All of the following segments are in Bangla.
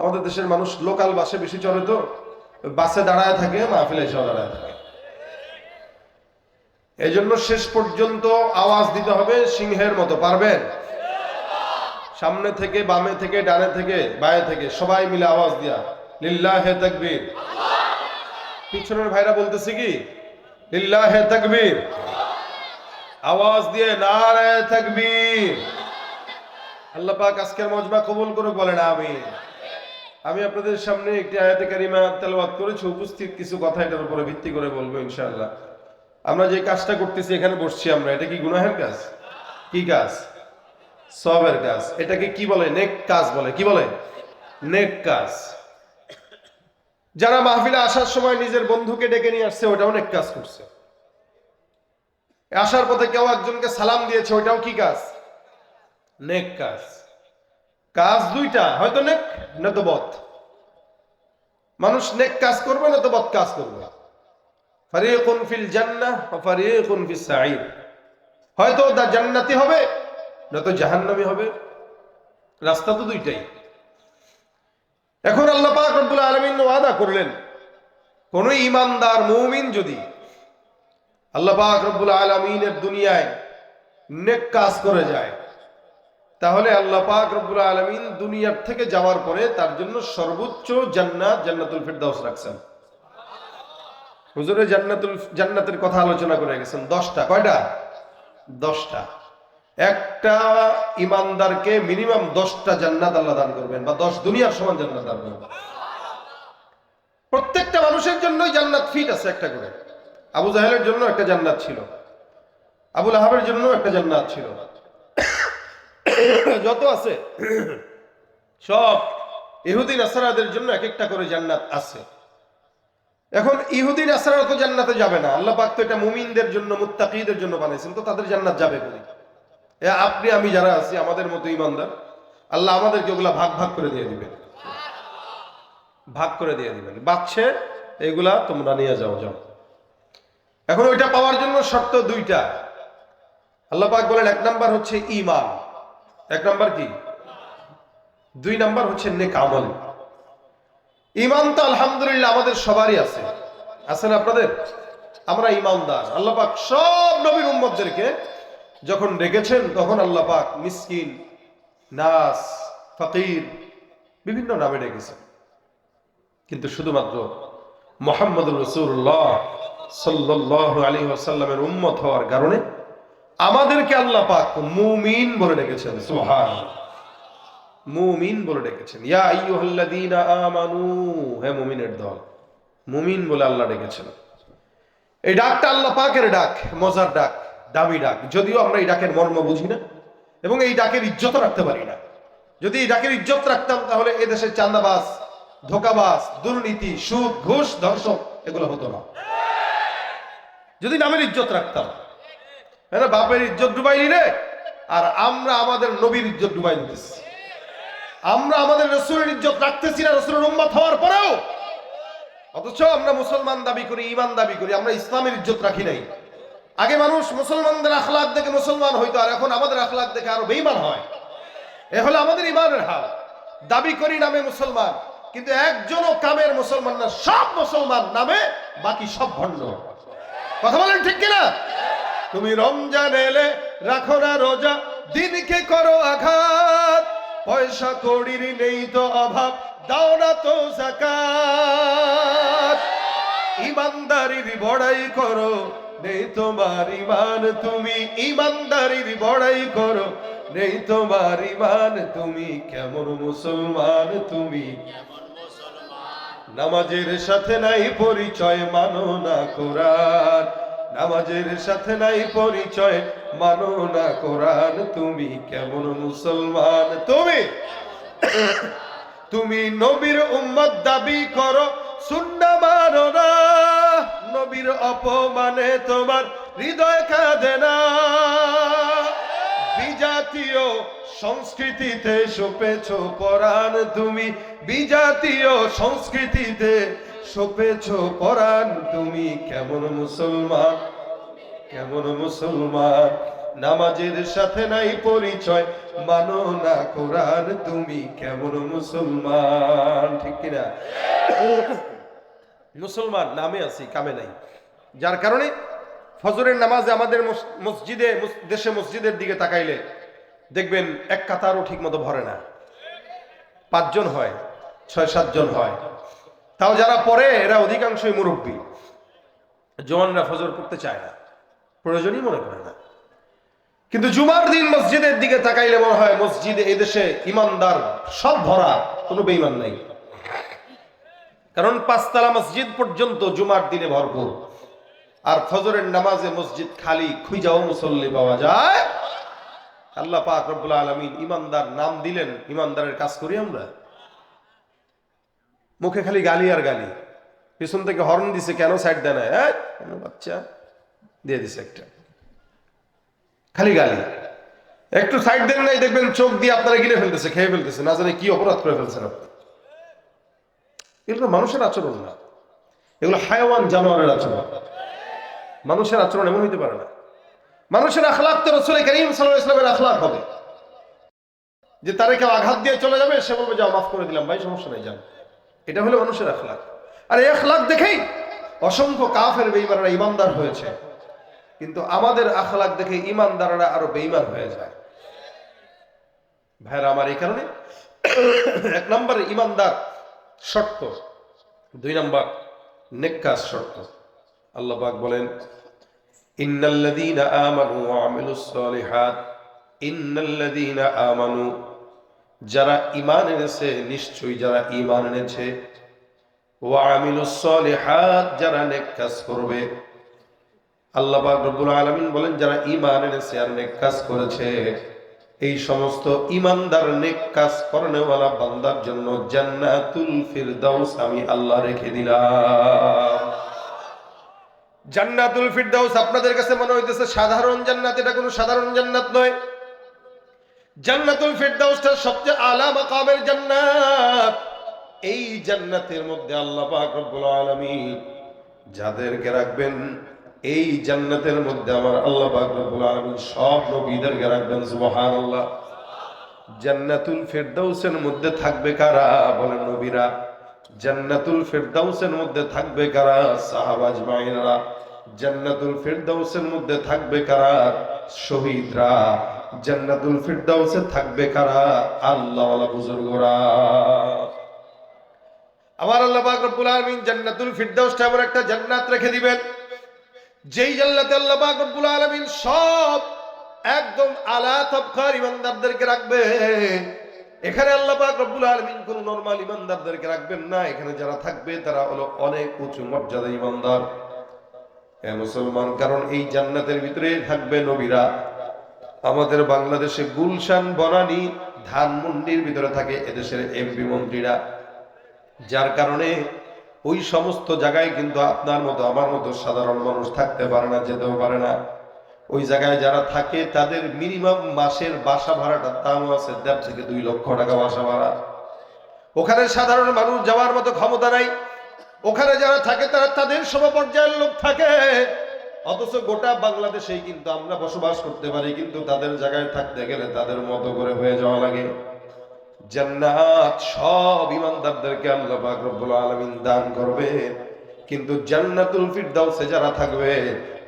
আমাদের দেশের মানুষ লোকাল বাসে বেশি চড়ে, তো বাসে দাঁড়ায় থাকে, মাহফিলে এসে দাঁড়ায় থাকে। এই জন্য শেষ পর্যন্ত আওয়াজ দিতে হবে সিংহের মতো। পারবেন? সামনে থেকে, বামে থেকে, ডানে থেকে, বায়ে থেকে সবাই মিলে আওয়াজ দিয়া লিল্লাহে তাকবীর। পিছনের ভাইরা বলতেছে কি লিল্লাহে তাকবীর, আওয়াজ দিয়ে নারায়ে তাকবীর। আল্লাহ পাক আজকের মজমা কবুল করুক, বলেন আমিন। আমি আপনাদের সামনে একটি আয়াতে কারিমা তেলাওয়াত করেছি, উপস্থিত কিছু কথা এটার উপরে ভিত্তি করে বলবো ইনশাআল্লাহ। আমরা যে কাজটা করতেছি, এখানে বসছি আমরা, এটা কি গুনাহের কাজ? কি কাজ? সওয়াবের কাজ। এটাকে কি বলে? নেক কাজ বলে। কি বলে? নেক কাজ। যারা মাহফিলে আসার সময় নিজের বন্ধুকে ডেকে নিয়ে আসছে, ওটাও নেক কাজ করছে। আসার পথে কেউ একজনকে সালাম দিয়েছে, ওইটাও কি কাজ? নেক কাজ। কাজ দুইটা, হয়তো নেক না তো বদ। মানুষ নেক কাজ করবে না তো বদ কাজ করবে। ফারিকুন ফিল জান্নাহ ওয়া ফারিকুন ফিস সাঈর। হয়তো দা জান্নাতি হবে না তো জাহান্নামী হবে, রাস্তা তো দুইটাই। এখন আল্লাহ পাক রব্বুল আলামিন ওয়াদা করলেন, কোন ঈমানদার মুমিন যদি আল্লাহ পাক রব্বুল আলামিনের দুনিয়ায় নেক কাজ করে যায়, তাহলে আল্লাহ পাক রব্বুল আলামিন দুনিয়ার থেকে যাওয়ার পরে তার জন্য সর্বোচ্চ জান্নাত, জান্নাতুল ফিরদাউস রাখছেন। হুজুরে জান্নাতের কথা আলোচনা করে গেছেন 10টা। কয়টা? 10টা। একটা ইমানদারকে মিনিমাম 10টা জান্নাত আল্লাহ দান করবেন, বা 10 দুনিয়ার সমান জান্নাত দান করবেন। প্রত্যেকটা মানুষের জন্যই জান্নাত ফিট আছে একটা করে। আবু জাহেলের জন্য একটা জান্নাত ছিল, আবু লাহাবের জন্য একটা জান্নাত ছিল, যত আছে সব ইহুদি নাসারাদের জন্য এক একটা করে জান্নাত আছে। এখন ইহুদি নাসারা তো জান্নাতে যাবে না, আল্লাহ পাক তো এটা মুমিনদের জন্য, মুত্তাকিদের জন্য বানাইছেন, তো তাদের জান্নাত যাবে বলি। আপনি আমি যারা আছি আমাদের মতো ইমানদার, আল্লাহ আমাদেরকে ওগুলা ভাগ ভাগ করে দিয়ে দিবেন, ভাগ করে দিয়ে দিবেন। বাচ্চে এগুলা তোমরা নিয়ে যাও যাও। এখন ওইটা পাওয়ার জন্য শর্ত দুইটা। আল্লাহ পাক বলেন, 1 নাম্বার হচ্ছে ঈমান। 1 নাম্বার কি? 2 নাম্বার হচ্ছে নেক আমল। ঈমান তো আলহামদুলিল্লাহ আমাদের সবারই আছে, আছে না আপনাদের? আমরা ঈমানদার। আল্লাহ পাক সব নবীর উম্মতদেরকে যখন ডেকেছেন, তখন আল্লাহ পাক মিসকিন, নাস, ফকির বিভিন্ন নামে ডেকেছেন। কিন্তু শুধুমাত্র মুহাম্মদুর রাসূলুল্লাহ সাল্লাল্লাহু আলাইহি ওয়াসাল্লামের উম্মত হওয়ার কারণে আমাদেরকে আল্লাহ পাক মুমিন বলে ডেকেছেন। সুবহানাল্লাহ, মুমিন বলে ডেকেছেন। ইয়া আইয়ুহাল্লাযীনা আমানু, হে মুমিনের দল, মুমিন বলে আল্লাহ ডেকেছেন। এই ডাকটা আল্লাহ পাকের ডাক, মজার ডাক, দামি ডাক। যদিও আমরা এই ডাকের মর্ম বুঝি না এবং এই ডাকের ইজ্জত রাখতে পারি না। যদি এই ডাকের ইজ্জত রাখতাম, তাহলে এদেশের চাঁদাবাজ, ধোকাবাজ, দুর্নীতি, সুদ, ঘুষ, ধর্ষক এগুলো হতো না। যদি নামের ইজ্জত রাখতাম। হ্যাঁ, বাপের ইজ্জত ডুবাইলি রে, আর আমরা আমাদের নবীর ইজ্জত ডুবাই দিতেছি। আমরা আমাদের রাসূলের ইজ্জত রাখতেছি না রাসূলের উম্মত হওয়ার পরেও, অথচ আমরা মুসলমান দাবি করি, ঈমান দাবি করি, আমরা ইসলামের ইজ্জত রাখি নাই। আগে মানুষ মুসলমানদের আখলাক দেখে মুসলমান হইতো, আর এখন আমাদের আখলাক দেখে আরো বেঈমান হয়। এ হলো আমাদের ঈমানের হাল। দাবি করি নামে মুসলমান, কিন্তু একজনও কামের মুসলমান না, সব মুসলমান নামে, বাকি সব ভণ্ড। কথা বলেন ঠিক কিনা? তুমি রমজান এলে রাখো না রোজা, দিনকে করো আঘাত, পয়সা কড়ির নেই তো অভাব, দাও না তো যাকাত। ইমানদারির বড়াই করো, নেই তোমার ঈমান, তুমি ইমানদারির বড়াই করো, নেই তোমার ঈমান, তুমি কেমন মুসলমান, তুমি নামাজের সাথে নাই পরিচয়, মানো না কোরআন, নামাজের সাথে নাই পরিচয়, মানো না কোরআন, তুমি কেমন মুসলমান, তুমি নবীর উম্মত দাবি করো, সুন্নাহ মানো না, নবীর অপমানে তোমার হৃদয় কাঁদে না। বিজাতীয় সংস্কৃতিতে সপেছো পরাণ, তুমি বিজাতীয় সংস্কৃতিতে সপেছো পরাণ, তুমি কেমন মুসলমান, কেমন মুসলমান, নামাজের সাথে নাই পরিচয়, মানো না কোরআন, তুমি কেমন মুসলমান? ঠিক কিনা? মুসলমান নামে আছি, কামে নাই। যার কারণে ফজরের নামাজে আমাদের মসজিদে, দেশে মসজিদের দিকে তাকাইলে দেখবেন এক কাতারও ঠিক মতো ভরে না, 5 জন হয়, 6-7 জন হয়। তাও যারা পড়ে এরা অধিকাংশই মুরব্বী, জওয়ানরা ফজর পড়তে চায় না, প্রয়োজনই মনে করে না। কিন্তু জুমার দিন মসজিদের দিকে তাকাইলে মনে হয় মসজিদে এদেশে ইমানদার সব ভরা, কোনো বেঈমান নাই। কারণ 5 তলা মসজিদ পর্যন্ত জুমার দিনে ভরপুর, আর ফজরের নামাজে মসজিদ খালি, খুঁজাও মুসল্লি পাওয়া যায়। আল্লাহ পাক রব্বুল আলামিন ইমানদার নাম দিলেন, ইমানদারের কাজ করি আমরা? মুখে খালি গালি আর গালি, পিছন থেকে হর্ন দিছে, কেন সাইড দেয় না, বাচ্চা দিয়ে দিছে একটা, খালি গালি। একটু সাইড দেন নাই, দেখবেন চোখ দিয়ে আপনারা গিলে ফেলতেছে, খেয়ে ফেলতেছে, না জানে কি অপরাধ করে ফেলছেন আপনি। এগুলো মানুষের আচরণ না, এগুলো হায়াওয়ান, জানোয়ারের আচরণ। মানুষের আচরণ এমন হইতে পারে না। মানুষের আখলাক তো রাসূল কারীম সাল্লাল্লাহু আলাইহি ওয়াসাল্লামের আখলাক হবে যে তারে কেউ আঘাত দিয়ে চলে যাবে, সে বলবে যাও মাফ করে দিলাম ভাই, সমস্যা নাই, যান। এটা হলো মানুষের আখলাক। আর এই আখলাক দেখেই অসংখ্য কাফের বেঈমানরা ইমানদার হয়েছে, কিন্তু আমাদের আখলাক দেখে ইমানদাররা আরো বেঈমান হয়ে যায়। ভাইরা আমার, এই কারণে 1 নম্বর ইমানদার শর্ত, 2 নম্বর নেককার শর্ত। আল্লাহ পাক বলেন, ইন্নাল্লাযীনা আমানু ওয়া আমিলুস সালিহাত, ইন্নাল্লাযীনা আমানু, যারা ঈমান এনেছে, নিশ্চয়ই যারা ঈমান এনেছে, ওয়া আমিলুস সালিহাত, যারা নেক কাজ করবে। আল্লাহ পাক রব্বুল আলামিন বলেন, যারা ঈমান এনেছে আর নেক কাজ করেছে, এই সমস্ত ঈমানদার নেক কাজ করেনেওয়ালা বান্দার জন্য জান্নাতুল ফিরদাউস আমি আল্লাহ রেখে দিলাম। জান্নাতুল ফিরদাউস আপনাদের কাছে মনে হইতেছে সাধারণ জান্নাত, এটা কোনো সাধারণ জান্নাত নয়। জান্নাতুল ফিরদাউসটা সবচেয়ে আলা মাকামের জান্নাত। এই জান্নাতের মধ্যে আল্লাহ পাক রব্বুল আলামিন যাদেরকে রাখবেন, এই জান্নাতের মধ্যে আমার আল্লাহ পাক রব্বুল আলামিন সব নবীদেরকে রাখবেন। সুবহানাল্লাহ। জান্নাতুল ফিরদাউসের মধ্যে থাকবে কারা? বলেন নবীরা। জান্নাতুল ফিরদাউসের মধ্যে থাকবে কারা? সাহাবা আজমাইনরা। জান্নাতুল ফিরদাউসের মধ্যে থাকবে কারা? শহীদরা। জান্নাতুল ফিরদাউসে থাকবে কারা? আল্লাহওয়ালা বুজুর্গরা। আমার আল্লাহ পাক রব্বুল আলামিন জান্নাতুল ফিরদাউসটা এমন একটা জান্নাত রেখে দিবেন, যেই জান্নাতে আল্লাহ পাক রব্বুল আলামিন সব একদম আলা তবকার ইমানদারদেরকে রাখবে। এখানে আল্লাহ পাক রব্বুল আলামিন কোন নরমাল ইমানদারদেরকে রাখবেন না, এখানে যারা থাকবে তারা হলো অনেক উঁচু মর্যাদা ইমানদার। এ মুসলমান, কারণ এই জান্নাতের ভিতরে থাকবে নবীরা। আমাদের বাংলাদেশে গুলশান, বনানী, ধানমন্ডির ভিতরে থাকে এদেশের এমপি মন্ত্রীরা, যার কারণে ওই সমস্ত জায়গায় কিন্তু আপনার মতো আমার মতো সাধারণ মানুষ থাকতে পারে না, যেতেও পারে না। ওই জায়গায় যারা থাকে তাদের মিনিমাম মাসের বাসা ভাড়াটার দাম আছে 1.5 থেকে 2 লক্ষ টাকা বাসা ভাড়া। ওখানে সাধারণ মানুষ যাওয়ার মতো ক্ষমতা নাই। ওখানে যারা থাকে তারা তাদের সমপর্যায়ের লোক থাকে, অথচ গোটা বাংলাদেশেই কিন্তু আমরা বসবাস করতে পারি, কিন্তু তাদের জায়গায় থাকতে গেলে তাদের মতো করে হয়ে যাওয়া লাগে। জান্নাত সব ইমানদারদেরকে আল্লাহ পাক রব্বুল আলামিন দান করবে, কিন্তু জান্নাতুল ফিরদাউসে যারা থাকবে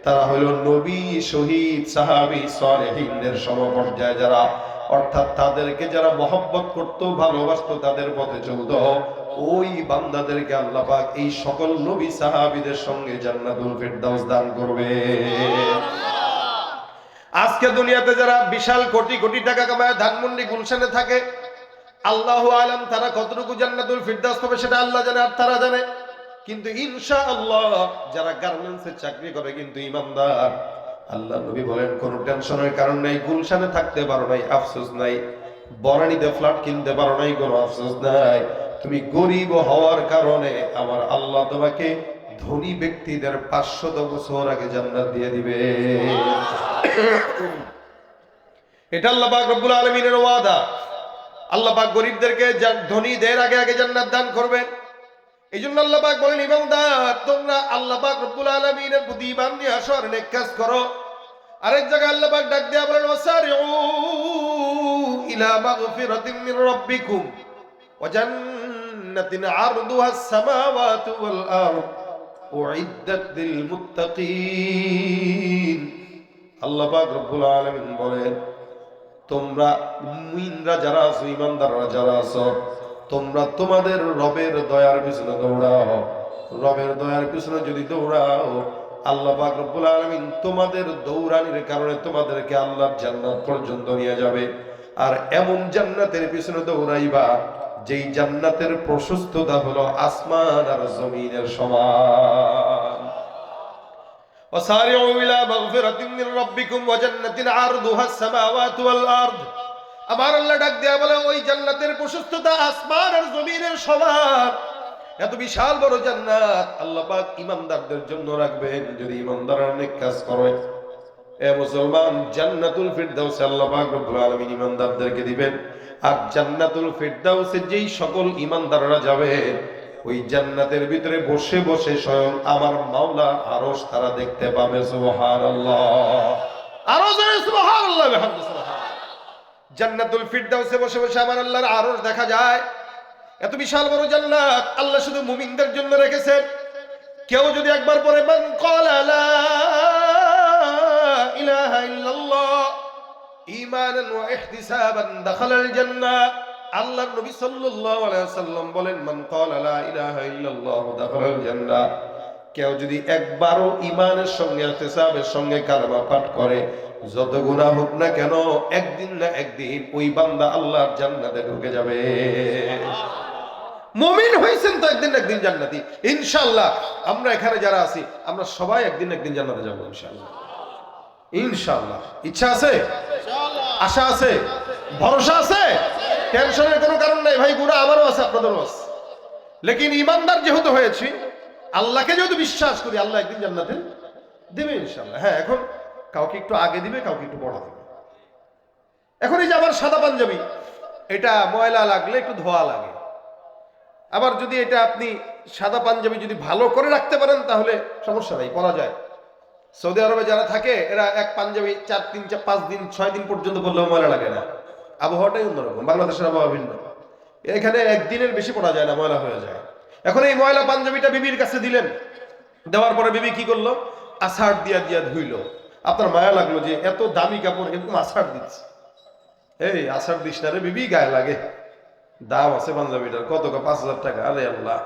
তারা হলো নবী, শহীদ, সাহাবী, সালেহিনদের সমপর্যায়ে যারা, অর্থাৎ তাদেরকে যারা মহব্বত করত, ভালোবাসত, তাদের পথে চলত, ওই বান্দাদেরকে আল্লাহ পাক এই সকল নবী সাহাবীদের সঙ্গে জান্নাতুল ফিরদাউস দান করবে। আজকে দুনিয়াতে যারা বিশাল কোটি কোটি টাকা কামায় ধানমন্ডি, গুলশানে থাকে, আল্লাহু আলাম তারা কতটুকু জান্নাতুল ফিরদাউস পাবে সেটা আল্লাহ জানে আর তারা জানে। কিন্তু ইনশাআল্লাহ যারা গার্মেন্টসে চাকরি করে কিন্তু ইমানদার, আল্লাহ নবী বলেন কোনো টেনশনের কারণ নাই। গুলশানে থাকতে পারো নাই, আফসোস নাই। বনানীতে ফ্ল্যাট কিনতে পারো নাই, কোনো আফসোস নাই। তুমি গরিব হওয়ার কারণে আমার আল্লাহ তোমাকে ধনী ব্যক্তিদের 500 বছর আগে জান্নাত দিয়ে দিবে। এটা আল্লাহ পাক রব্বুল আলামিনের ওয়াদা। আল্লাহ পাক গরিবদেরকে ধনীদের আগে আগে জান্নাত দান করবেন। এই জন্য আল্লাহ পাক বলেন, ইমানদার তোমরা আল্লাহ পাক রব্বুল আলামিনের প্রতি ঈমান নিয়ে আসো আর নেক কাজ করো। আরেক জায়গায় আল্লাহ পাক ডাক দেয়া বলেন ওয়াসারিউ ইলা মাগফিরাতিন মির রাব্বিকুম ওয়া জান্নাতিন আরদুহাস সামাওয়াতু ওয়াল আরদ উইদ্দাত লিল মুত্তাকিন। আল্লাহ পাক রব্বুল আলামিন বলেন, তোমরা মুমিনরা যারা আছো, ঈমানদাররা যারা আছো, তোমরা তোমাদের রবের দয়ার পিছনে দৌড়াও। রবের দয়ার পিছনে যদি দৌড়াও, আল্লাহ পাক রব্বুল আলামিন তোমাদের দৌড়ানির কারণে তোমাদেরকে আল্লাহর জান্নাত পর্যন্ত নিয়ে যাবে। আর এমন জান্নাতের পিছনে দৌড়াইবা যেই জান্নাতের প্রশস্ততা হলো আসমান আর জমিনের সমান। وسارعوا إلى مغفرة من ربكم وجنة عرضها السماوات والأرض। আমার আল্লাহ ডাক দেয়া বলে, ওই জান্নাতের প্রশস্ততা আসমান আর জমিনের সমান। এত বিশাল বড় জান্নাত আল্লাহ পাক ঈমানদারদের জন্য রাখবেন যদি ঈমানদাররা নেক কাজ করে। এ মুসলমান, জান্নাতুল ফিরদাউস আল্লাহ পাক রব্বুল আলামিন ঈমানদারদেরকে দিবেন। আর জান্নাতুল ফিরদাউসে যেই সকল ঈমানদাররা যাবে, ওই জান্নাতের ভিতরে বসে বসে স্বয়ং আমার মাওলা আরশ তারা দেখতে পাবে। সুবহানাল্লাহ, আরো জোরে সুবহানাল্লাহ বিহামদিহি সুবহানাল্লাহ। জান্নাতুল ফিরদাউসে বসে বসে আমার আল্লাহর আরশ দেখা যায়। এত বিশাল বড় জান্নাত আল্লাহ শুধু মুমিনদের জন্য রেখেছেন। কেউ যদি একবার পরে মান ক্বালা লা ইলাহা ইল্লাল্লাহ ঈমানান ওয়া ইহতিসাবান দাখালাল জান্নাহ। আল্লাহর নবী সাল্লাল্লাহু আলাইহি ওয়াসাল্লাম বলেন, মান ক্বালা লা ইলাহা ইল্লাল্লাহ দাখালাল জান্নাহ। কেউ যদি একবারও ঈমানের সঙ্গে ইহতিসাবের সঙ্গে কালেমা পাঠ করে, যত গুনাহ হোক না কেন, একদিন না একদিন ওই বান্দা আল্লাহর জান্নাতে ঢুকে যাবে। মুমিন হইছেন তো একদিন একদিন জান্নাতি ইনশাআল্লাহ। আমরা এখানে যারা আছি, আমরা সবাই একদিন একদিন জান্নাতে যাব ইনশাআল্লাহ। ইনশাআল্লাহ। ইচ্ছা আছে, আশা আছে, ভরসা আছে, টেনশনের কোনো কারণ নাই ভাই। গুনাহ আমারও আছে, আপনাদেরও আছে, লেকিন ঈমানদার যেহেতু হয়েছি, আল্লাহকে যেহেতু বিশ্বাস করি, আল্লাহ একদিন জান্নাতে দেবে ইনশাআল্লাহ। হ্যাঁ, এখন কাউকে একটু আগে দিবে, কাউকে একটু পরে দিবে। এখন এই যে আমার সাদা পাঞ্জাবি, এটা ময়লা লাগলে একটু ধোয়া লাগে। আবার যদি এটা আপনি সাদা পাঞ্জাবি যদি ভালো করে রাখতে পারেন, তাহলে সমস্যা নাই, পরা যায়। সৌদি আরবে যারা থাকে, এরা এক পাঞ্জাবি 4, 3, 4, 5 দিন 6 দিন পর্যন্ত পরলেও ময়লা লাগে না। আবহাওয়াটাই অন্যরকম, বাংলাদেশের আবহাওয়া ভিন্ন। এখানে একদিনের বেশি পরা যায় না, ময়লা হয়ে যায়। এখন এই ময়লা পাঞ্জাবিটা বিবির কাছে দিলেন, দেওয়ার পরে বিবি কি করলো? আষাঢ় দিয়া দিয়া ধুইলো। আপনার মায়া লাগলো যে এত দামি কাপড় এরকম আষাঢ় দিচ্ছে। এই আষাঢ় দিস না রে বিবি, গায়ে লাগে। দাম আছে পাঞ্জাবিটার, কত? 5,000 টাকা। আরে আল্লাহ।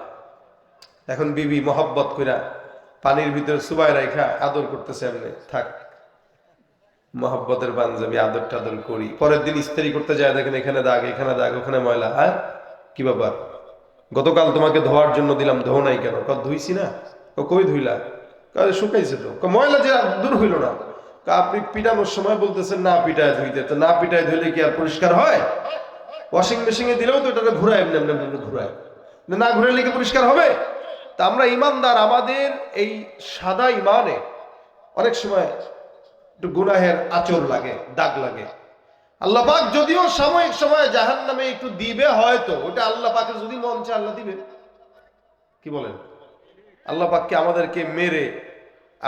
এখন বিবি মহব্বত কইরা পানির ভিতরে সুবাই রাখা আদর করতেছে। এমনি থাক, মহব্বতের পাঞ্জাবি, আদর টাদর করি। পরের দিন ইস্ত্রি করতে যায়, দেখেন এখানে দাগ, এখানে দাগ, ওখানে ময়লা। হ্যাঁ, কি ব্যাপার? গতকাল তোমাকে ধোয়ার জন্য দিলাম, ধো নাই কেন? ধুইছি না। কই ধুইলা? শুকাইছে তো। ময়লা যে দূর হইল না। আপনি পিটানোর সময় বলতেছেন না পিটায় ধুইতে, তো না পিটায় ধুইলে কি আর পরিষ্কার হয়? ওয়াশিং মেশিনে দিলেও তো এটা ঘুরায়, এমনি ঘুরায় না, ঘুরাইলে কি পরিষ্কার হবে? তা আমরা ঈমানদার, আমাদের এই সাদা ঈমানে অনেক সময় একটু গুনাহের আচর লাগে, দাগ লাগে। আল্লাহ পাক যদিও সাময়িক সময় জাহান্নামে একটু দিবে, হয়তো ওটা আল্লাহ পাকের যদি মন চায় আল্লাহ দিবে। কি বলেন? আল্লাহ পাককে আমাদেরকে মেরে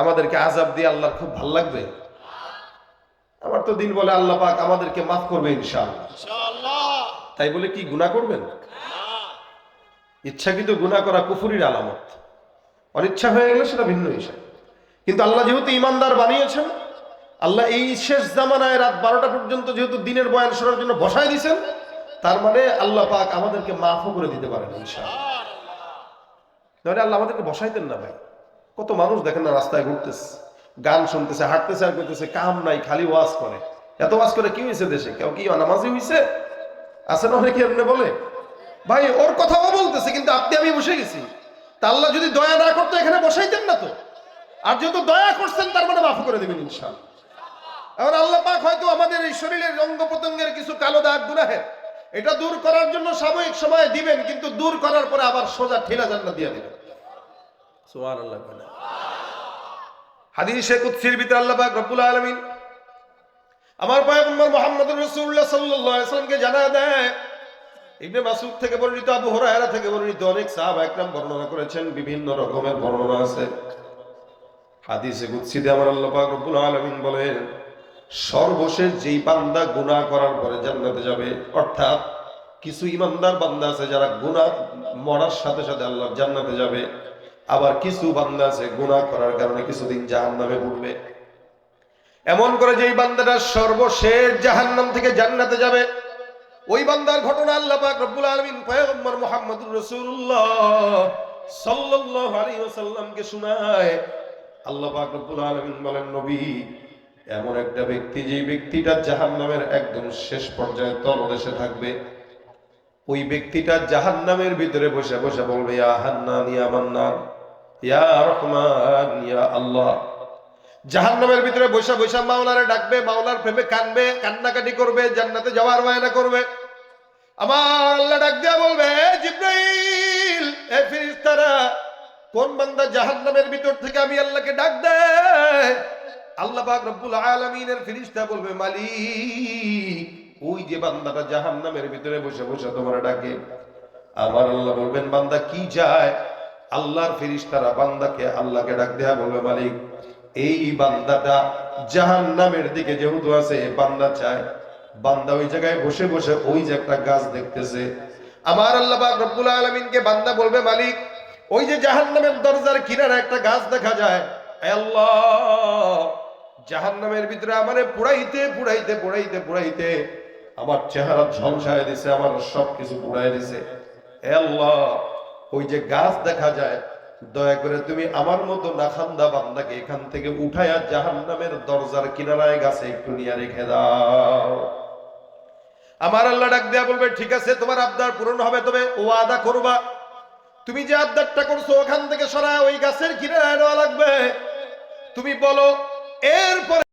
আমাদেরকে আযাব দিয়ে আল্লাহর খুব ভালো লাগবে? আমার তো দিন বলে আল্লাহ পাক আমাদেরকে মাফ করবে ইনশাআল্লাহ। তাই বলে কি গুনাহ করবেন? ইচ্ছাকৃত গুনাহ করা কুফরির আলামত। অনিচ্ছা হয়ে গেলে সেটা ভিন্ন বিষয়। কিন্তু আল্লাহ যেহেতু ঈমানদার বানিয়েছেন, আল্লাহ এই শেষ জামানায় রাত 12টা পর্যন্ত যেহেতু দিনের বয়ান শোনার জন্য বসায় দিয়েছেন, তার মানে আল্লাহ পাক আমাদেরকে মাফও করে দিতে পারেন ইনশাআল্লাহ। তাহলে আল্লাহ আমাদেরকে বসাইতেন না ভাই। কত মানুষ দেখেন না রাস্তায় ঘুরতেছে, গান শুনতেছে, হাঁটতেছে আর করতেছে, কাম নাই, খালি ওয়াজ করে। এত ওয়াজ করে কি হয়েছে দেশে? কেউ কি নামাজি হয়েছে? আছে না অনেকে এমনি বলে। ভাই ওর কথাও বলতেছে, কিন্তু আপনি আমি বসে গেছি। তা আল্লাহ যদি দয়া না করতো এখানে বসাইতেন না তো। আর যেহেতু দয়া করছেন, তার মানে মাফ করে দেবেন ইনশাআল্লাহ। এখন আল্লাহ পাক হয়তো আমাদের এই শরীরের অঙ্গ প্রত্যঙ্গের কিছু কালো দাগ গুনাহের, এটা দূর করার জন্য সাময়িক সময় দিবেন, কিন্তু দূর করার পরে আবার সোজা ঠেলা জান্নাত দিয়ে দিবেন। সুবহানাল্লাহ। হাদিসে কুদসির ভিতরে আল্লাহ পাক রব্বুল আলামিন আমার পয়গম্বর মুহাম্মদুর রাসূলুল্লাহ সাল্লাল্লাহু আলাইহি ওয়াসাল্লামকে জানায় দেয়। ইবনে মাসউদ থেকে বর্ণিত, আবু হুরায়রা থেকে বর্ণিত, অনেক সাহাবা একরাম বর্ণনা করেছেন, বিভিন্ন রকমের বর্ণনা আছে। হাদিসে কুদসিতে আমার আল্লাহ পাক রব্বুল আলামিন বলেন, সর্বশেষ যেই বান্দা গুনাহ করার পরে জান্নাতে যাবে, অর্থাৎ কিছু ইমানদার বান্দা আছে যারা গুনাহ মরার সাথে সাথে আল্লাহর জান্নাতে যাবে, আবার কিছু বান্দা আছে গুনাহ করার কারণে কিছুদিন জাহান্নামে পড়বে। এমন করে যেই বান্দাটা সর্বশেষ জাহান্নাম থেকে জান্নাতে যাবে, ওই বান্দার ঘটনা আল্লাহ পাক রব্বুল আলামিন পয়গম্বর মুহাম্মদুর রাসূলুল্লাহ সাল্লাল্লাহু আলাইহি ওয়াসাল্লামকে শোনায়। আল্লাহ পাক রব্বুল আলামিন বলেন, নবী, এমন একটা ব্যক্তি, যে ব্যক্তিটা জাহান্নামের একদম শেষ পর্যায়ে তলদেশে থাকবে, ওই ব্যক্তিটা জাহান্নামের ভিতরে বসে বসে বলবে, ইয়া হান্নান ইয়া মান্নান ইয়া রহমান ইয়া আল্লাহ। জাহান্নামের ভিতরে বসে বসে মাওলারে ডাকবে, মাওলার প্রেমে কানবে, কান্নাকাটি করবে, জান্নাতে যাওয়ার বায়না করবে। আমার আল্লাহ ডাক দিয়া বলবে, জিবরাইল, এ ফেরেশতারা, কোন বান্দা জাহান্নামের ভিতর থেকে আমি আল্লাহকে ডাক দেয়? আল্লাহ পাক রব্বুল আলামিনের ফেরেশতা বলবে, মালিক, ওই যে বান্দাটা জাহান্নামের ভিতরে বসে বসে তোমার ডাকে। আমার আল্লাহ বলবেন, বান্দা কি চায়? আল্লাহর ফেরেশতারা বান্দাকে আল্লাহকে ডাক দেয়া বলবে, মালিক, এই বান্দাটা জাহান্নামের দিকে যেহেতু আছে, বান্দা চায়, বান্দা ওই জায়গায় বসে বসে ওই যে একটা গাছ দেখতেছে। আমার আল্লাহ পাক রব্বুল আলামিনকে বান্দা বলবে, মালিক, ওই যে জাহান্নামের দরজার কিনারে একটা গাছ দেখা যায়, হে আল্লাহ, জাহান্নামের ভিতরে আমারে পুড়াইতে পুড়াইতে পুড়াইতে পুড়াইতে আমার চেহারা ঝলসায় দিছে, আমার সবকিছু পুড়াই দিছে। হে আল্লাহ, ওই যে গাছ দেখা যায়, দয়া করে তুমি আমার মতো নাখান্দা বান্দাকে এখান থেকে উঠাইয়া জাহান্নামের দরজার কিনারায় গাছে একটু নিয়ে রেখে দাও। আমার আল্লাহ ডাক দেয়া বলবে, ঠিক আছে, তোমার আবদার পূরণ হবে, তবে ওয়াদা করবা, তুমি যে আবদারটা করছো ওখান থেকে সরায় ওই গাছের কিনারায় নেওয়া লাগবে। তুমি বলো, এরপরে